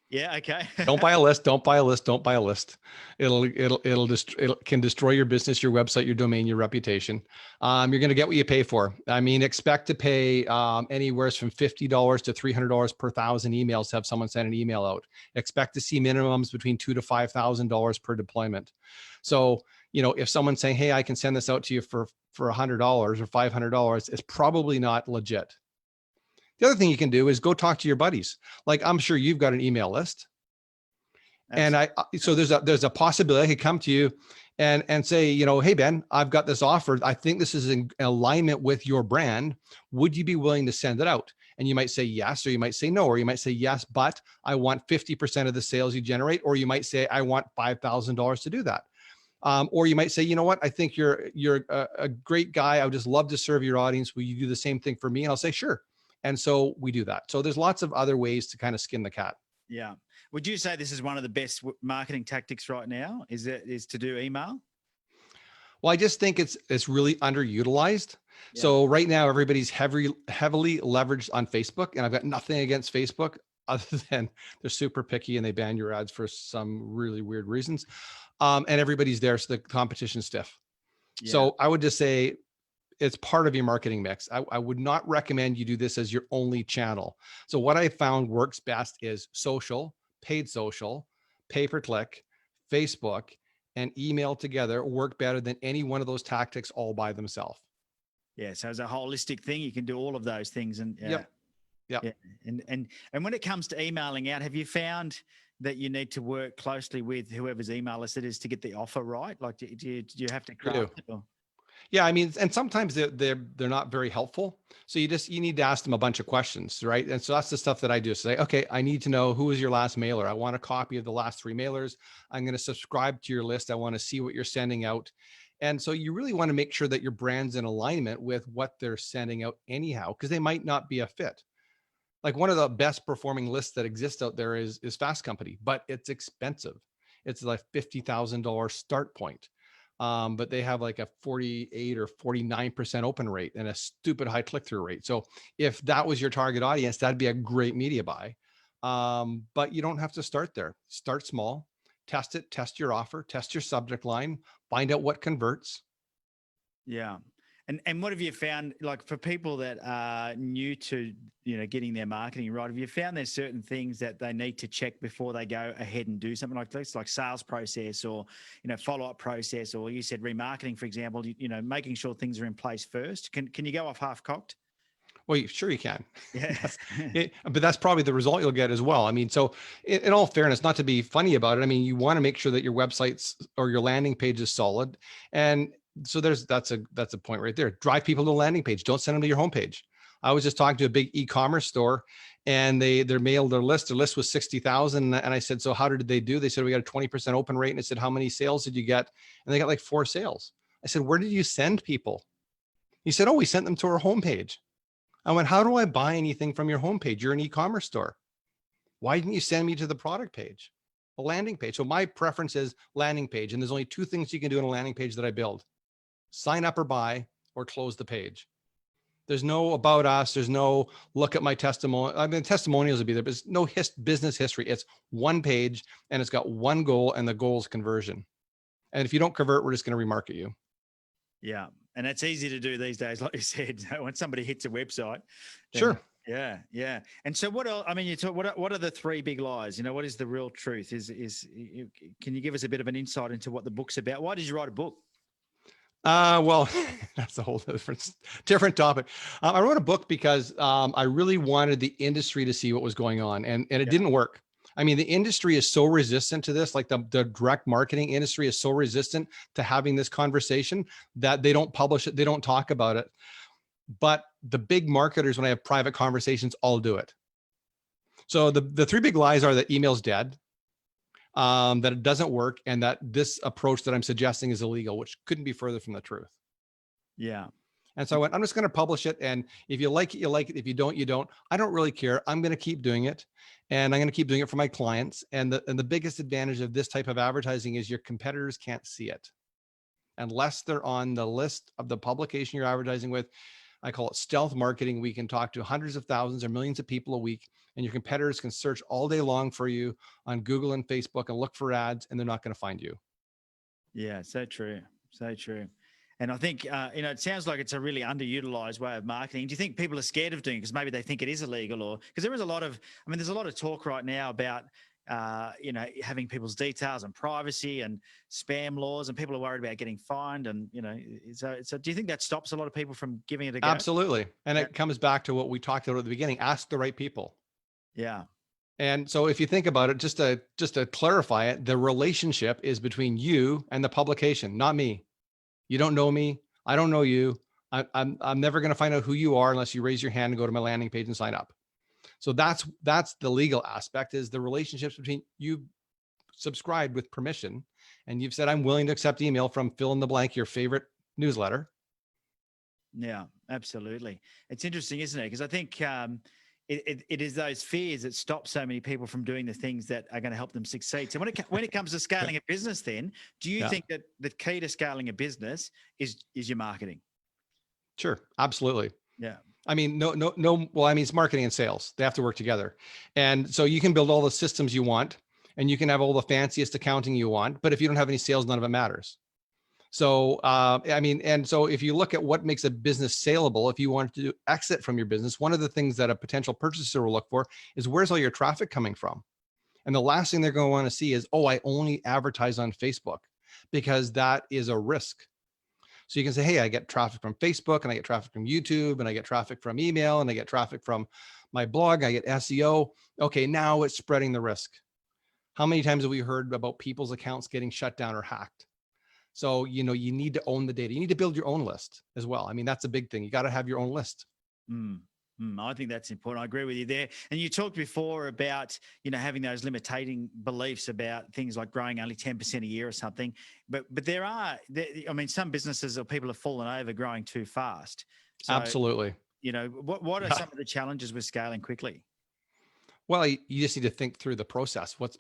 Yeah. Okay. Don't buy a list. Don't buy a list. Don't buy a list. It can destroy your business, your website, your domain, your reputation. You're going to get what you pay for. I mean, expect to pay anywhere from $50 to $300 per thousand emails to have someone send an email out. Expect to see minimums between $2,000 to $5,000 per deployment. So, if someone's saying, "Hey, I can send this out to you for $100 or $500," it's probably not legit. The other thing you can do is go talk to your buddies. Like, I'm sure you've got an email list. And so there's a possibility I could come to you and say, "Hey, Ben, I've got this offer. I think this is in alignment with your brand. Would you be willing to send it out?" And you might say yes, or you might say no, or you might say yes, but I want 50% of the sales you generate, or you might say, I want $5,000 to do that. Or you might say, "You know what? I think you're a great guy. I would just love to serve your audience. Will you do the same thing for me?" And I'll say, "Sure." And so we do that. So there's lots of other ways to kind of skin the cat. Yeah. Would you say this is one of the best marketing tactics right now? Is to do email? Well, I just think it's really underutilized. Yeah. So right now, everybody's heavily leveraged on Facebook, and I've got nothing against Facebook other than they're super picky and they ban your ads for some really weird reasons. And everybody's there, so the competition's stiff. Yeah. So I would just say it's part of your marketing mix. I would not recommend you do this as your only channel. So what I found works best is social, paid social, pay-per-click, Facebook, and email together work better than any one of those tactics all by themselves. Yeah. So as a holistic thing, you can do all of those things. And Yep. Yeah. And when it comes to emailing out, have you found that you need to work closely with whoever's email list it is to get the offer right? Like, do you have to craft it? Or? Yeah, I mean, and sometimes they're not very helpful. So you need to ask them a bunch of questions, right? And so that's the stuff that I do. Say, okay, I need to know who was your last mailer. I want a copy of the last 3 mailers. I'm going to subscribe to your list. I want to see what you're sending out. And so you really want to make sure that your brand's in alignment with what they're sending out anyhow, because they might not be a fit. Like, one of the best performing lists that exists out there is Fast Company, but it's expensive. It's like $50,000 start point. But they have like a 48 or 49% open rate and a stupid high click-through rate. So if that was your target audience, that'd be a great media buy. But you don't have to start there. Start small, test it, test your offer, test your subject line, find out what converts. Yeah. And what have you found, like, for people that are new to, getting their marketing right, have you found there's certain things that they need to check before they go ahead and do something like this, like sales process or, follow-up process, or you said remarketing, for example, making sure things are in place first? Can you go off half-cocked? Well, sure you can. Yeah. But that's probably the result you'll get as well. I mean, so in all fairness, not to be funny about it, I mean, you want to make sure that your websites or your landing page is solid. And so that's a point right there. Drive people to the landing page. Don't send them to your homepage. I was just talking to a big e-commerce store, and their list was 60,000. And I said, "So how did they do?" They said, "We got a 20% open rate." And I said, "How many sales did you get?" And they got like 4 sales. I said, "Where did you send people?" He said, "Oh, we sent them to our homepage." I went, "How do I buy anything from your homepage? You're an e-commerce store. Why didn't you send me to the product page, a landing page?" So my preference is landing page. And there's only 2 things you can do in a landing page that I build: sign up or buy, or close the page. There's no about us. There's no look at my testimonial. I mean, testimonials would be there, but there's no business history. It's 1 page, and it's got 1 goal, and the goal is conversion. And if you don't convert, we're just going to remarket you. Yeah. And that's easy to do these days, like you said. When somebody hits a website. Sure. Yeah. Yeah. And so what else, I mean, what are the 3 big lies? What is the real truth? Can you give us a bit of an insight into what the book's about? Why did you write a book? Well, that's a whole different topic. I wrote a book because I really wanted the industry to see what was going on, and it didn't work. I mean, the industry is so resistant to this, like the direct marketing industry is so resistant to having this conversation that they don't publish it. They don't talk about it. But the big marketers, when I have private conversations, all do it. So the 3 big lies are that email's dead, that it doesn't work, and that this approach that I'm suggesting is illegal, which couldn't be further from the truth. Yeah. And so I went, I'm just going to publish it. And if you like it, you like it. If you don't, you don't. I don't really care. I'm going to keep doing it. And I'm going to keep doing it for my clients. And the biggest advantage of this type of advertising is your competitors can't see it unless they're on the list of the publication you're advertising with. I call it stealth marketing. We can talk to hundreds of thousands or millions of people a week, and your competitors can search all day long for you on Google and Facebook and look for ads, and they're not going to find you. Yeah, so true. So true. And I think, it sounds like it's a really underutilized way of marketing. Do you think people are scared of doing it because maybe they think it is illegal, or because there's a lot of talk right now about, having people's details and privacy and spam laws, and people are worried about getting fined. And, so do you think that stops a lot of people from giving it a go? Absolutely. And it comes back to what we talked about at the beginning, ask the right people. Yeah. And so if you think about it, just to clarify it, the relationship is between you and the publication, not me. You don't know me. I don't know you. I'm never going to find out who you are unless you raise your hand and go to my landing page and sign up. So that's the legal aspect, is the relationships between you subscribed with permission. And you've said, I'm willing to accept email from fill in the blank, your favorite newsletter. Yeah, absolutely. It's interesting, isn't it? Because I think it is those fears that stop so many people from doing the things that are going to help them succeed. So when it comes to scaling a business, then do you think that the key to scaling a business is your marketing? Sure, absolutely. Yeah. I mean, no. Well, I mean, it's marketing and sales. They have to work together. And so you can build all the systems you want, and you can have all the fanciest accounting you want, but if you don't have any sales, none of it matters. So, and so if you look at what makes a business saleable, if you want to exit from your business, one of the things that a potential purchaser will look for is, where's all your traffic coming from? And the last thing they're going to want to see is, I only advertise on Facebook, because that is a risk. So you can say, hey, I get traffic from Facebook, and I get traffic from YouTube, and I get traffic from email, and I get traffic from my blog, I get SEO. Okay, now it's spreading the risk. How many times have we heard about people's accounts getting shut down or hacked? So, you need to own the data. You need to build your own list as well. I mean, that's a big thing. You got to have your own list. I think that's important. I agree with you there. And you talked before about, having those limiting beliefs about things like growing only 10% a year or something. But some businesses or people have fallen over growing too fast. So, absolutely. What are some of the challenges with scaling quickly? Well, you just need to think through the process. What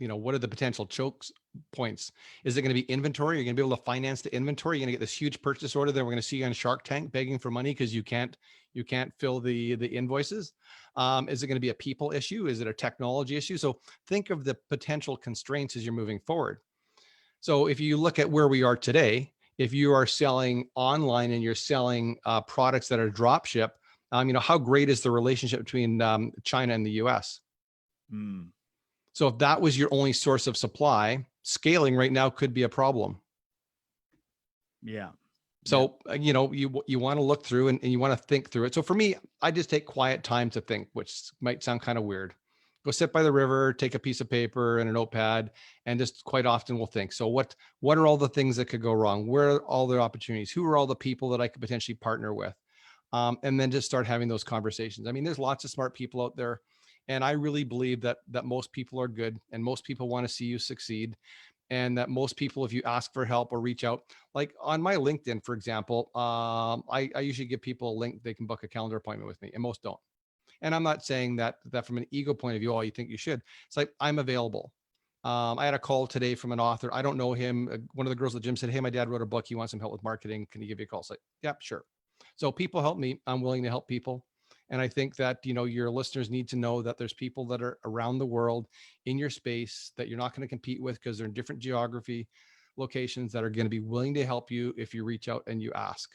are the potential chokes points? Is it going to be inventory? You're going to be able to finance the inventory. You're going to get this huge purchase order that we're going to see you on Shark Tank begging for money because you can't fill the invoices. Is it going to be a people issue? Is it a technology issue? So think of the potential constraints as you're moving forward. So if you look at where we are today, if you are selling online and you're selling products that are drop ship, how great is the relationship between China and the US? So if that was your only source of supply, scaling right now could be a problem. Yeah. So, you want to look through and you want to think through it. So for me, I just take quiet time to think, which might sound kind of weird. Go sit by the river, take a piece of paper and a notepad, and just quite often we'll think, so what are all the things that could go wrong? Where are all the opportunities? Who are all the people that I could potentially partner with? And then just start having those conversations. I mean, there's lots of smart people out there, and I really believe that most people are good, and most people want to see you succeed, and that most people, if you ask for help or reach out, like on my LinkedIn, for example, I usually give people a link. They can book a calendar appointment with me, and most don't. And I'm not saying that from an ego point of view, you think you should. It's like, I'm available. I had a call today from an author. I don't know him. One of the girls at the gym said, hey, my dad wrote a book. He wants some help with marketing. Can he give you a call? It's like, yeah, sure. So people help me. I'm willing to help people. And I think that, your listeners need to know that there's people that are around the world in your space that you're not going to compete with because they're in different geography locations that are going to be willing to help you if you reach out and you ask.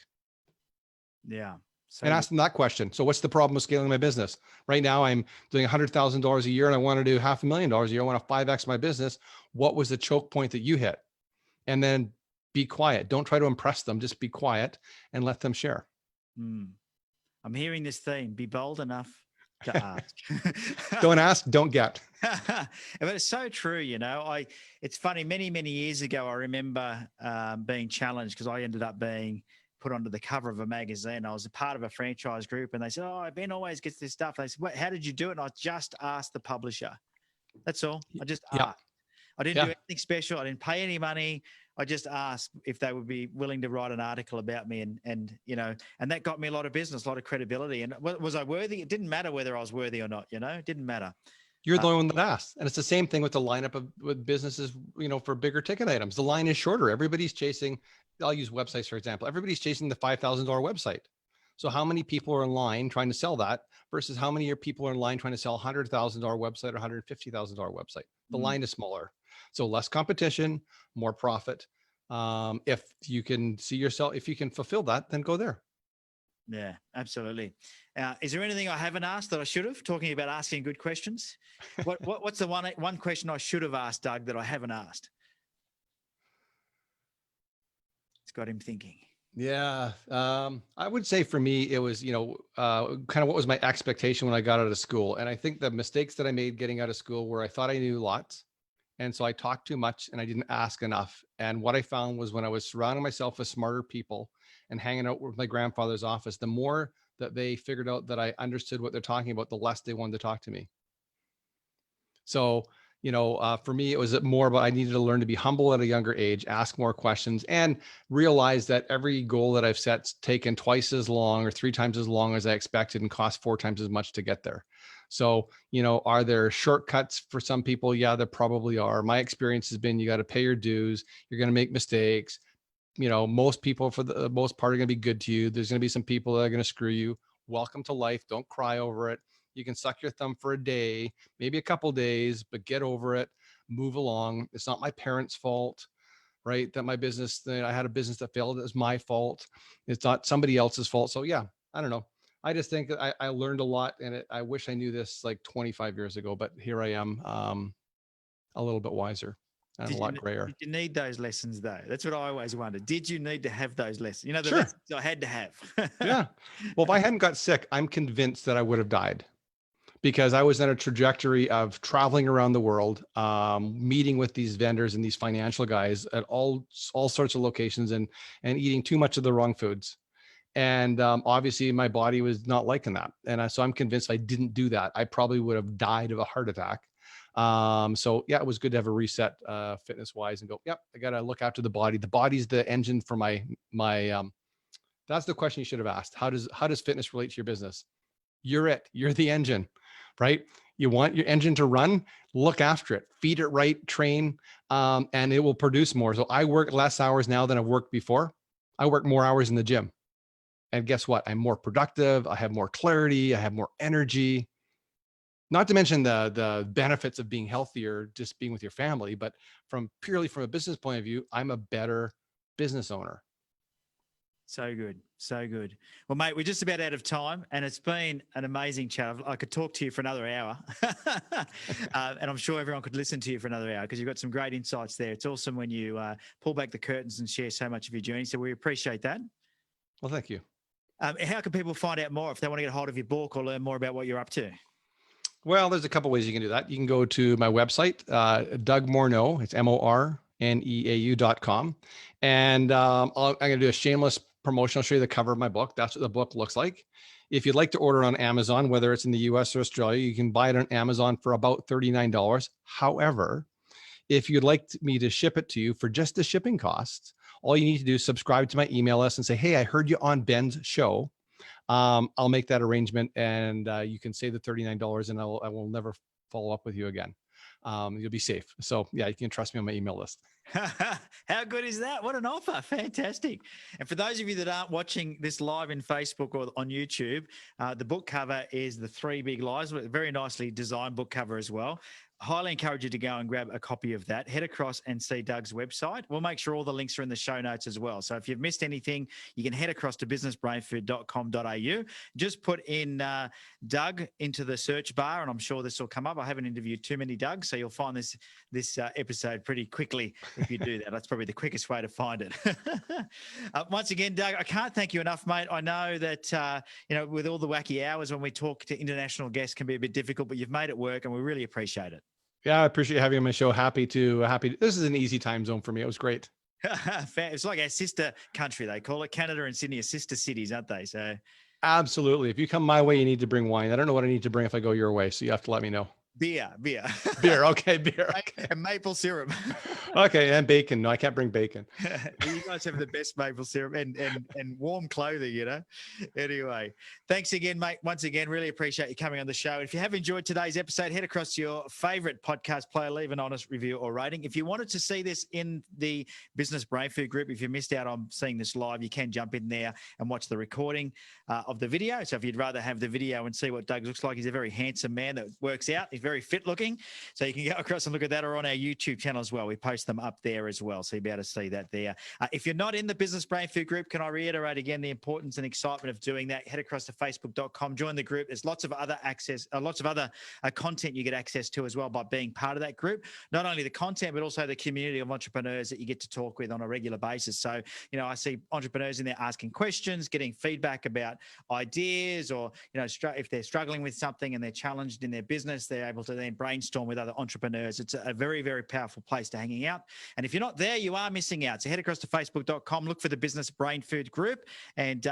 Yeah. So and ask them that question. So what's the problem with scaling my business? Right now I'm doing $100,000 a year and I want to do $500,000 a year. I want to 5X my business. What was the choke point that you hit? And then be quiet. Don't try to impress them. Just be quiet and let them share. I'm hearing this theme, be bold enough to ask. Don't ask, don't get. But it's so true. It's funny, many, many years ago, I remember being challenged because I ended up being put onto the cover of a magazine. I was a part of a franchise group and they said, Ben always gets this stuff. They said, how did you do it? And I just asked the publisher. That's all. I just asked. I didn't do anything special. I didn't pay any money. I just asked if they would be willing to write an article about me, and and that got me a lot of business, a lot of credibility. And was I worthy? It didn't matter whether I was worthy or not. It didn't matter. You're the only one that asked. And it's the same thing with the lineup with businesses, for bigger ticket items. The line is shorter. Everybody's chasing, I'll use websites, for example. Everybody's chasing the $5,000 website. So how many people are in line trying to sell that versus how many people are in line trying to sell a $100,000 website or $150,000 website? The line is smaller. So less competition, more profit. If you can see yourself, if you can fulfill that, then go there. Yeah, absolutely. Is there anything I haven't asked that I should have? Talking about asking good questions. What's the one question I should have asked, Doug, that I haven't asked? It's got him thinking. Yeah. I would say for me, it was, kind of what was my expectation when I got out of school. And I think the mistakes that I made getting out of school were I thought I knew lots. And so I talked too much and I didn't ask enough. And what I found was when I was surrounding myself with smarter people and hanging out with my grandfather's office, the more that they figured out that I understood what they're talking about, the less they wanted to talk to me. So, for me, it was more about I needed to learn to be humble at a younger age, ask more questions, and realize that every goal that I've set's taken twice as long or 3 times as long as I expected and cost 4 times as much to get there. So, are there shortcuts for some people? Yeah, there probably are. My experience has been you got to pay your dues. You're going to make mistakes. Most people for the most part are going to be good to you. There's going to be some people that are going to screw you. Welcome to life. Don't cry over it. You can suck your thumb for a day, maybe a couple days, but get over it, move along. It's not my parents' fault, right? That I had a business that failed. It was my fault. It's not somebody else's fault. So yeah, I don't know. I just think that I learned a lot, and I wish I knew this like 25 years ago, but here I am, a little bit wiser and a lot grayer. Did you need those lessons though? That's what I always wondered. Did you need to have those lessons? The Sure. lessons I had to have. Yeah. Well, if I hadn't got sick, I'm convinced that I would have died, because I was on a trajectory of traveling around the world, meeting with these vendors and these financial guys at all sorts of locations and eating too much of the wrong foods. And obviously my body was not liking that. And so I'm convinced I didn't do that, I probably would have died of a heart attack. So yeah, it was good to have a reset fitness wise and go, yep, I got to look after the body. The body's the engine for my that's the question you should have asked. How does fitness relate to your business? You're the engine, right? You want your engine to run, look after it, feed it right, train, and it will produce more. So I work less hours now than I've worked before. I work more hours in the gym. And guess what? I'm more productive. I have more clarity. I have more energy. Not to mention the benefits of being healthier, just being with your family, but purely from a business point of view, I'm a better business owner. So good. So good. Well, mate, we're just about out of time, and it's been an amazing chat. I could talk to you for another hour and I'm sure everyone could listen to you for another hour because you've got some great insights there. It's awesome when you pull back the curtains and share so much of your journey. So we appreciate that. Well, thank you. How can people find out more if they want to get a hold of your book or learn more about what you're up to? Well, there's a couple ways you can do that. You can go to my website, Doug Morneau. It's MORNEAU.com. And I'm going to do a shameless promotion. I'll show you the cover of my book. That's what the book looks like. If you'd like to order on Amazon, whether it's in the US or Australia, you can buy it on Amazon for about $39. However, if you'd like me to ship it to you for just the shipping costs, all you need to do is subscribe to my email list and say, hey, I heard you on Ben's show. I'll make that arrangement, and you can save the $39, and I will never follow up with you again. You'll be safe. So yeah, you can trust me on my email list. How good is that? What an offer. Fantastic. And for those of you that aren't watching this live in Facebook or on YouTube, the book cover is The 3 Big Lies, with a very nicely designed book cover as well. Highly encourage you to go and grab a copy of that. Head across and see Doug's website. We'll make sure all the links are in the show notes as well. So if you've missed anything, you can head across to businessbrainfood.com.au. Just put in Doug into the search bar, and I'm sure this will come up. I haven't interviewed too many Dougs, so you'll find this episode pretty quickly if you do that. That's probably the quickest way to find it. Once again, Doug, I can't thank you enough, mate. I know that with all the wacky hours when we talk to international guests can be a bit difficult, but you've made it work, and we really appreciate it. Yeah, I appreciate having you on my show. Happy to. This is an easy time zone for me. It was great. It's like our sister country, they call it. Canada and Sydney are sister cities, aren't they? So absolutely. If you come my way, you need to bring wine. I don't know what I need to bring if I go your way, so you have to let me know. Beer. Beer. Okay, beer. Okay. And maple syrup. Okay, and bacon. No, I can't bring bacon. You guys have the best maple syrup and warm clothing, you know. Anyway, thanks again, mate. Once again, really appreciate you coming on the show. If you have enjoyed today's episode, head across to your favorite podcast player, leave an honest review or rating. If you wanted to see this in the Business Brain Food group, if you missed out on seeing this live, you can jump in there and watch the recording of the video. So if you'd rather have the video and see what Doug looks like, he's a very handsome man that works out. He's very fit looking. So you can go across and look at that, or on our YouTube channel as well. We post them up there as well. So you'll be able to see that there. If you're not in the Business Brain Food group, can I reiterate again the importance and excitement of doing that? Head across to facebook.com, join the group. There's lots of other content you get access to as well by being part of that group. Not only the content, but also the community of entrepreneurs that you get to talk with on a regular basis. So, you know, I see entrepreneurs in there asking questions, getting feedback about ideas, or, you know, if they're struggling with something and they're challenged in their business, they're able to then brainstorm with other entrepreneurs. It's a very, very powerful place to hanging out. And if you're not there, you are missing out. So head across to facebook.com, look for the Business Brain Food group, and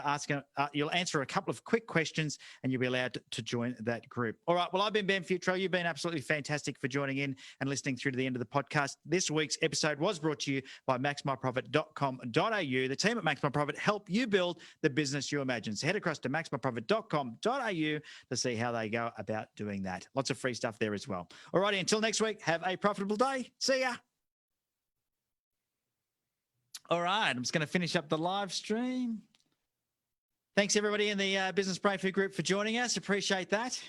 you'll answer a couple of quick questions and you'll be allowed to join that group. All right. Well, I've been Ben Futro. You've been absolutely fantastic for joining in and listening through to the end of the podcast. This week's episode was brought to you by maxmyprofit.com.au. The team at Max My Profit help you build the business you imagine. So head across to maxmyprofit.com.au to see how they go about doing that. Lots of free stuff there as well. All righty. Until next week, have a profitable day. See ya. All right. I'm just going to finish up the live stream. Thanks, everybody in the Business Brain Food group for joining us. Appreciate that.